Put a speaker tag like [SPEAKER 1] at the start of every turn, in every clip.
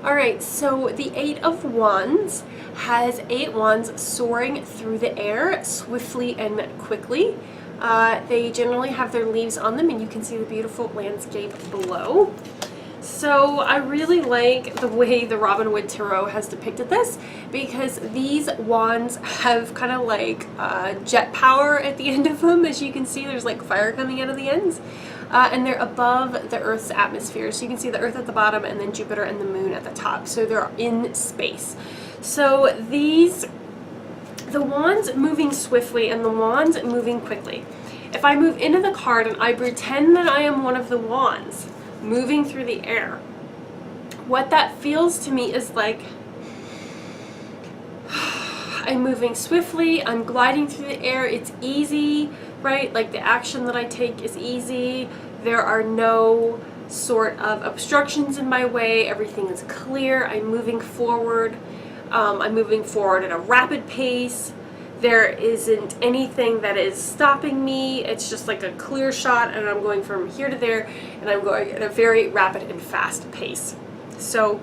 [SPEAKER 1] Alright, so the Eight of Wands has 8 wands soaring through the air swiftly and quickly. They generally have their leaves on them, and you can see the beautiful landscape below. So I really like the way the Robin Hood Tarot has depicted this, because these wands have kind of like jet power at the end of them. As you can see, there's like fire coming out of the ends. And they're above the Earth's atmosphere. So you can see the Earth at the bottom and then Jupiter and the Moon at the top. So they're in space. So the wands moving swiftly and the wands moving quickly. If I move into the card and I pretend that I am one of the wands moving through the air, what that feels to me is like I'm moving swiftly, I'm gliding through the air, it's easy, right? Like the action that I take is easy. There are no sort of obstructions in my way. Everything is clear. I'm moving forward. I'm moving forward at a rapid pace. There isn't anything that is stopping me. It's just like a clear shot, and I'm going from here to there, and I'm going at a very rapid and fast pace. So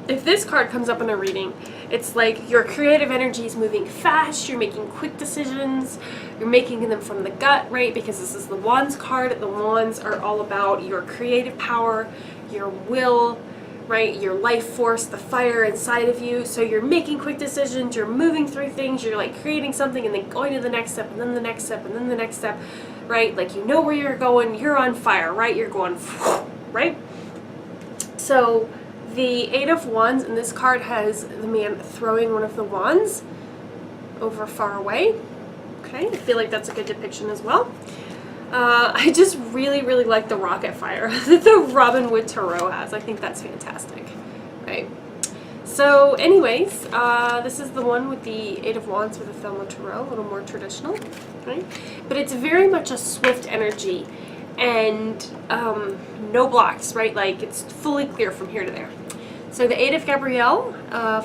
[SPEAKER 1] if this card comes up in a reading, it's like your creative energy is moving fast, you're making quick decisions, you're making them from the gut, right? Because this is the Wands card. The Wands are all about your creative power, your will, right? Your life force, the fire inside of you. So you're making quick decisions, you're moving through things, you're like creating something and then going to the next step and then the next step and then the next step, right? Like you know where you're going, you're on fire, right? You're going, right? So the Eight of Wands in this card has the man throwing one of the wands over far away. Okay, I feel like that's a good depiction as well. I just really, really like the rocket fire that the Robin Hood Tarot has. I think that's fantastic, right? So anyways, this is the one with the Eight of Wands with the Thelema Tarot, a little more traditional, right? But it's very much a swift energy and no blocks, right? Like it's fully clear from here to there. So the Eight of Gabrielle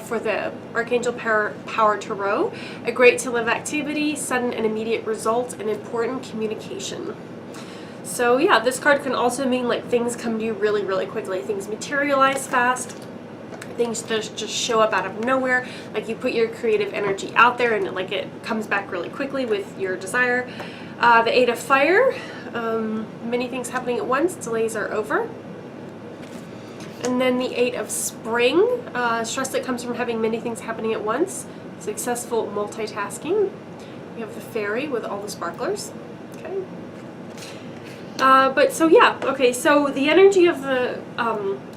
[SPEAKER 1] for the Archangel Power Tarot, a great to live activity, sudden and immediate results, and important communication. So yeah, this card can also mean like things come to you really, really quickly. Things materialize fast. Things just show up out of nowhere. Like you put your creative energy out there and like it comes back really quickly with your desire. The Eight of Fire, many things happening at once, delays are over. And then the Eight of Spring, stress that comes from having many things happening at once, successful multitasking. We have the Fairy with all the sparklers. Okay. But so yeah, okay, so the energy of the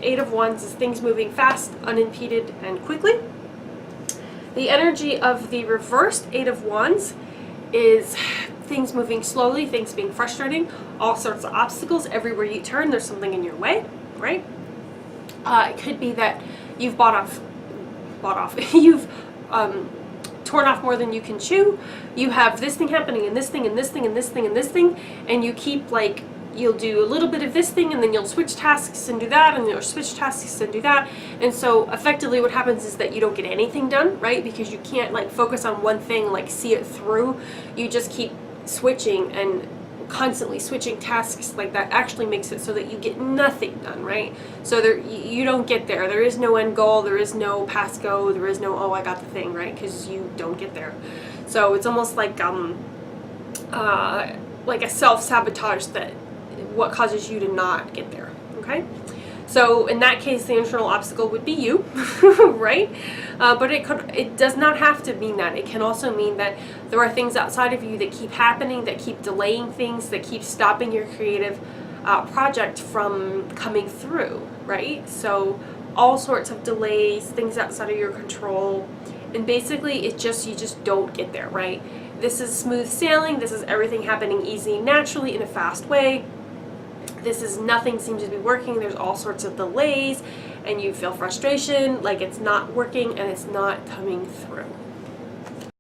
[SPEAKER 1] Eight of Wands is things moving fast, unimpeded, and quickly. The energy of the reversed Eight of Wands is things moving slowly, things being frustrating, all sorts of obstacles. Everywhere you turn, there's something in your way, right? It could be that you've you've torn off more than you can chew. You have this thing happening and this thing and this thing and this thing and this thing, and you keep like, you'll do a little bit of this thing and then you'll switch tasks and do that and you'll switch tasks and do that. And so effectively what happens is that you don't get anything done, right? Because you can't like focus on one thing, like see it through. You just keep switching and constantly switching tasks. Like that actually makes it so that you get nothing done, right? So there, you don't get there. There is no end goal. There is no pass go. There is no, oh, I got the thing, right? Because you don't get there. So it's almost like a self-sabotage that what causes you to not get there, okay? So in that case, the internal obstacle would be you, right? But it does not have to mean that. It can also mean that there are things outside of you that keep happening, that keep delaying things, that keep stopping your creative project from coming through, right? So all sorts of delays, things outside of your control, and basically you just don't get there, right? This is smooth sailing. This is everything happening easy, naturally, in a fast way. This is nothing seems to be working. There's all sorts of delays and you feel frustration, like it's not working and it's not coming through.